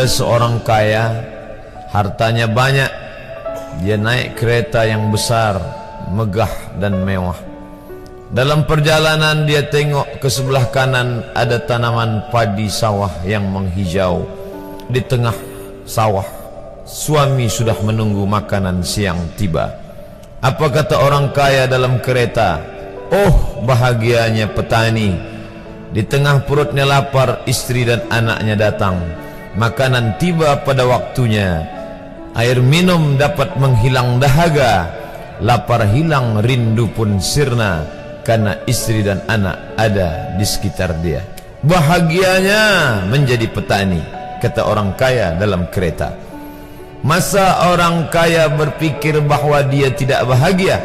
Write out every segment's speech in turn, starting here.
Ada seorang kaya, hartanya banyak, dia naik kereta yang besar, megah dan mewah. Dalam perjalanan dia tengok ke sebelah kanan ada tanaman padi sawah yang menghijau. Di tengah sawah, suami sudah menunggu makanan siang tiba. Apa kata orang kaya dalam kereta? Oh, bahagianya petani. Di tengah perutnya lapar, istri dan anaknya datang. Makanan tiba pada waktunya. Air minum dapat menghilang dahaga. Lapar hilang, rindu pun sirna, karena istri dan anak ada di sekitar dia. Bahagianya menjadi petani, kata orang kaya dalam kereta. Masa orang kaya berpikir bahwa dia tidak bahagia?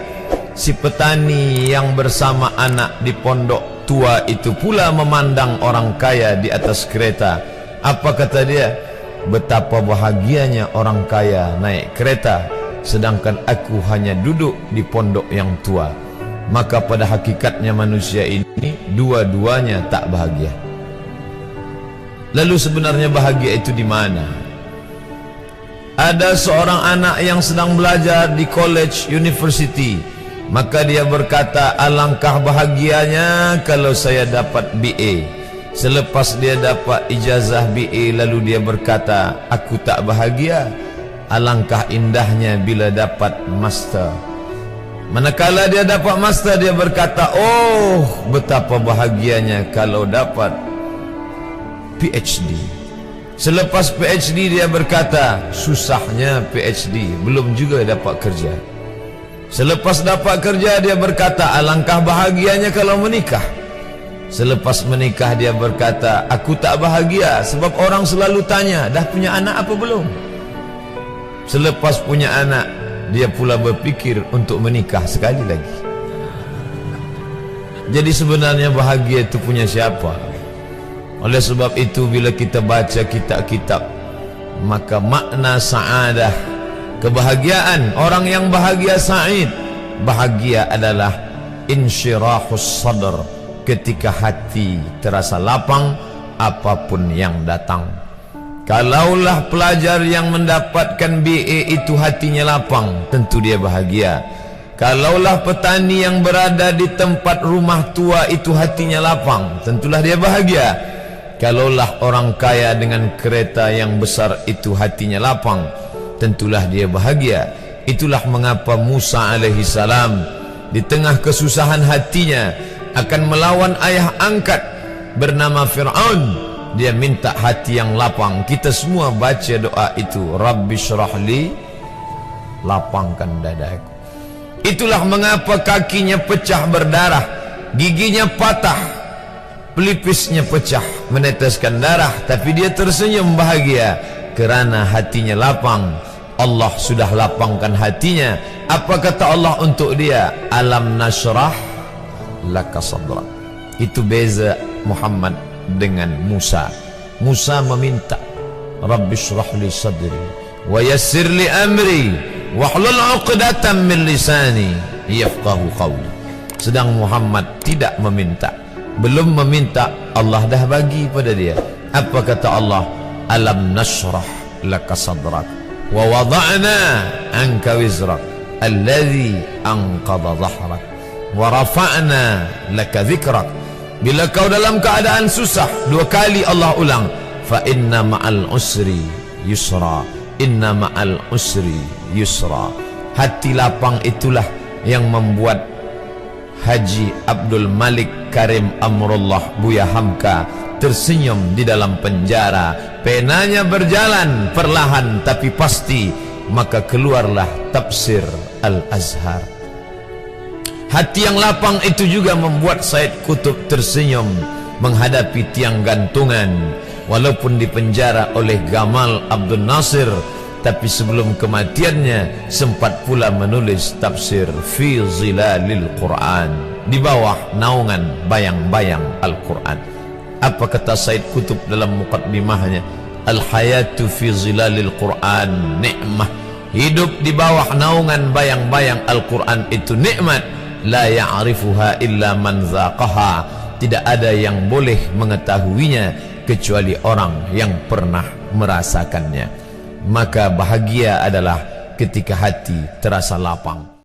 Si petani yang bersama anak di pondok tua itu pula memandang orang kaya di atas kereta. Apa kata dia? Betapa bahagianya orang kaya naik kereta, sedangkan aku hanya duduk di pondok yang tua. Maka pada hakikatnya manusia ini dua-duanya tak bahagia. Lalu sebenarnya bahagia itu di mana? Ada seorang anak yang sedang belajar di college university. Maka dia berkata, alangkah bahagianya kalau saya dapat BA. Selepas dia dapat ijazah BA, lalu dia berkata, aku tak bahagia. Alangkah indahnya bila dapat master. Manakala dia dapat master, dia berkata, oh, betapa bahagianya kalau dapat PhD. Selepas PhD dia berkata, susahnya PhD, belum juga dapat kerja. Selepas dapat kerja dia berkata, alangkah bahagianya kalau menikah. Selepas menikah dia berkata, aku tak bahagia sebab orang selalu tanya, dah punya anak apa belum? Selepas punya anak, dia pula berpikir untuk menikah sekali lagi. Jadi sebenarnya bahagia itu punya siapa? Oleh sebab itu bila kita baca kitab-kitab, maka makna sa'adah, kebahagiaan, orang yang bahagia sa'id, bahagia adalah insyirahus sadr, ketika hati terasa lapang apapun yang datang. Kalaulah pelajar yang mendapatkan BA itu hatinya lapang, tentu dia bahagia. Kalaulah petani yang berada di tempat rumah tua itu hatinya lapang, tentulah dia bahagia. Kalaulah orang kaya dengan kereta yang besar itu hatinya lapang, tentulah dia bahagia. Itulah mengapa Musa alaihi salam di tengah kesusahan hatinya akan melawan ayah angkat bernama Fir'aun, dia minta hati yang lapang. Kita semua baca doa itu, Rabbi syrahli, lapangkan dadaku. Itulah mengapa kakinya pecah berdarah, giginya patah, pelipisnya pecah meneteskan darah, tapi dia tersenyum bahagia kerana hatinya lapang. Allah sudah lapangkan hatinya. Apa kata Allah untuk dia? Alam nashrah laka sadrak. Itu beza Muhammad dengan Musa. Musa meminta, Rabbi shrah li sadri wa yassir li amri wahlul 'uqdatam min lisani yafqahu qawli. Sedang Muhammad tidak meminta, belum meminta, Allah dah bagi pada dia. Apa kata Allah? Alam nashrah laka sadrak wa wada'na anka wizrak alladhi anqadha dhahrak wa rafa'na laka dhikrak. Bila kau dalam keadaan susah, dua kali Allah ulang, fa inna ma'al usri yusra, inna ma'al usri yusra. Hati lapang itulah yang membuat Haji Abdul Malik Karim Amrullah Buya Hamka tersenyum di dalam penjara. Penanya berjalan perlahan tapi pasti, maka keluarlah tafsir Al-Azhar. Hati yang lapang itu juga membuat Said Qutb tersenyum menghadapi tiang gantungan. Walaupun dipenjara oleh Gamal Abdul Nasir, tapi sebelum kematiannya sempat pula menulis tafsir Fi Zilalil Quran, di bawah naungan bayang-bayang Al-Quran. Apa kata Said Qutb dalam muqaddimahnya? Al-hayatu fi zilalil Quran ni'mah. Hidup di bawah naungan bayang-bayang Al-Quran itu nikmat. La ya'rifuha illa man zaqaha. Tidak ada yang boleh mengetahuinya kecuali orang yang pernah merasakannya. Maka bahagia adalah ketika hati terasa lapang.